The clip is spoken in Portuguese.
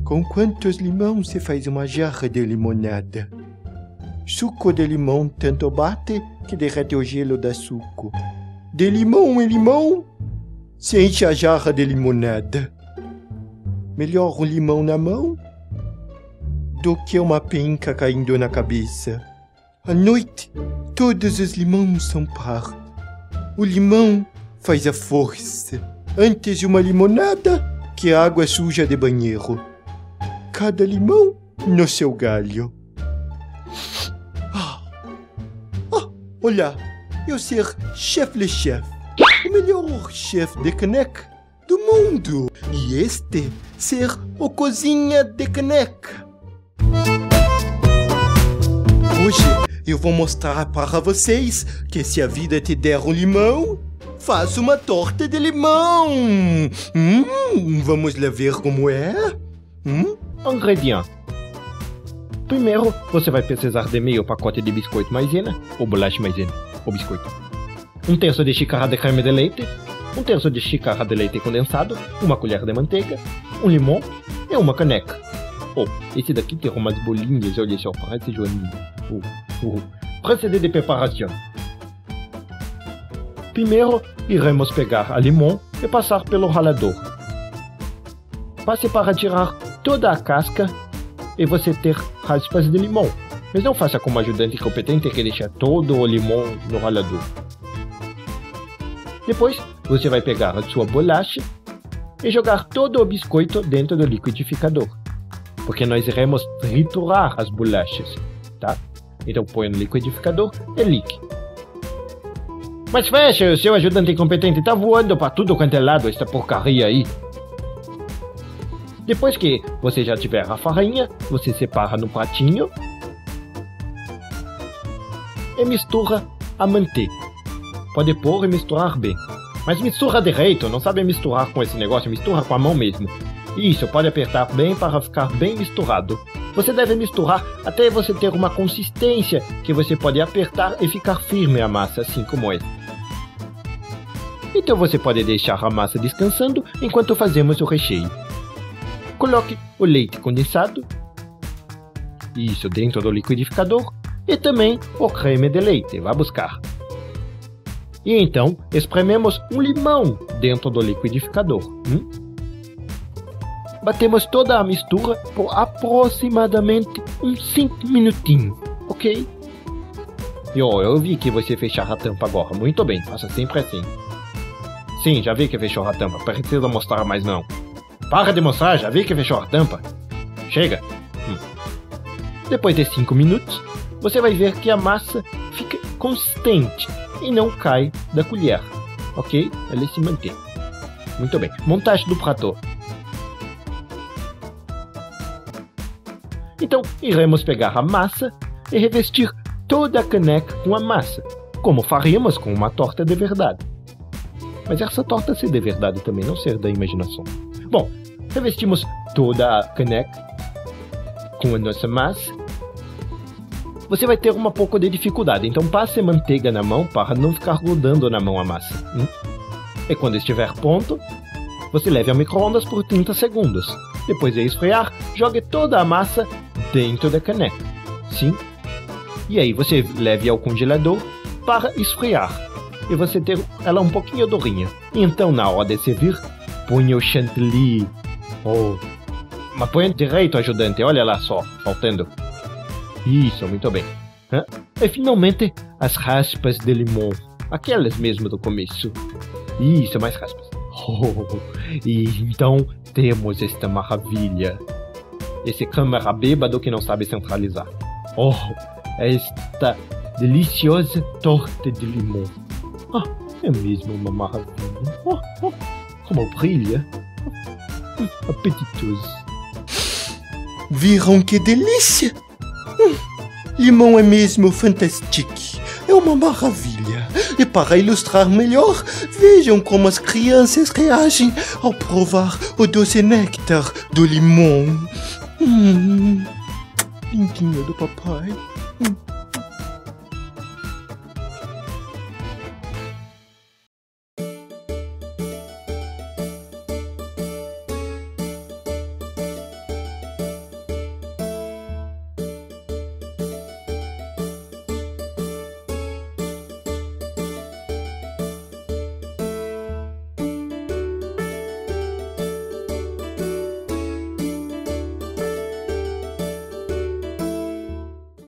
Com quantos limões você faz uma jarra de limonada? Suco de limão tanto bate que derrete o gelo da suco. De limão em limão, se enche a jarra de limonada. Melhor um limão na mão do que uma penca caindo na cabeça. À noite, todos os limões são par. O limão faz a força. Antes de uma limonada, que a água suja de banheiro. Cada limão no seu galho. Olha, eu ser chef le chef, o melhor chef de caneca do mundo. E este ser o cozinha de caneca. Hoje eu vou mostrar para vocês que se a vida te der um limão, faça uma torta de limão. Vamos lá ver como é? Ingredientes. Primeiro, você vai precisar de meio pacote de biscoito maisena, ou bolacha maisena, ou biscoito. 1/3 de xícara de creme de leite, 1/3 de xícara de leite condensado, uma colher de manteiga, um limão e uma caneca. Esse daqui tem umas bolinhas, olha só, parece joaninha. Proceder de preparação. Primeiro, iremos pegar a limão e passar pelo ralador. Passe para tirar toda a casca e você ter raspas de limão. Mas não faça como ajudante competente que deixa todo o limão no ralador. Depois, você vai pegar a sua bolacha e jogar todo o biscoito dentro do liquidificador. Porque nós iremos triturar as bolachas, tá? Então põe no liquidificador e ligue. Mas fecha, o seu ajudante incompetente tá voando para tudo quanto é lado essa porcaria aí. Depois que você já tiver a farinha, você separa no pratinho e mistura a manteiga. Pode pôr e misturar bem. Mas mistura direito, não sabe misturar com esse negócio, mistura com a mão mesmo. Isso, pode apertar bem para ficar bem misturado. Você deve misturar até você ter uma consistência que você pode apertar e ficar firme a massa, assim como essa. Então você pode deixar a massa descansando enquanto fazemos o recheio. Coloque o leite condensado, isso dentro do liquidificador, e também o creme de leite, vá buscar. E então esprememos um limão dentro do liquidificador. Batemos toda a mistura por aproximadamente uns 5 minutinhos, ok? E eu vi que você fechar a tampa agora, muito bem, faça sempre assim. Sim, já vi que fechou a tampa, precisa mostrar mais não. Para de mostrar, já vi que fechou a tampa. Chega. Depois de 5 minutos, você vai ver que a massa fica consistente e não cai da colher, ok? Ela se mantém. Muito bem, montagem do prato. Então, iremos pegar a massa e revestir toda a caneca com a massa, como faríamos com uma torta de verdade. Mas essa torta ser de verdade também, não ser da imaginação. Bom, revestimos toda a caneca com a nossa massa. Você vai ter um pouco de dificuldade, então passe manteiga na mão para não ficar grudando na mão a massa. E quando estiver pronto, você leve ao micro-ondas por 30 segundos. Depois de esfriar, jogue toda a massa dentro da caneca. Sim? E aí você leve ao congelador para esfriar. E você ter ela um pouquinho durinha. E então, na hora de servir, ponha o chantilly. Mas põe direito, ajudante. Olha lá só, faltando. Isso, muito bem. E finalmente, as raspas de limão. Aquelas mesmo do começo. Isso, mais raspas. E então temos esta maravilha. Esse câmera bêbado que não sabe centralizar. Esta deliciosa torta de limão. É mesmo uma maravilha. Como brilha. Apetitoso. Viram que delícia? Limão é mesmo fantástico. É uma maravilha. E para ilustrar melhor, vejam como as crianças reagem ao provar o doce néctar do limão. Lindinho do papai.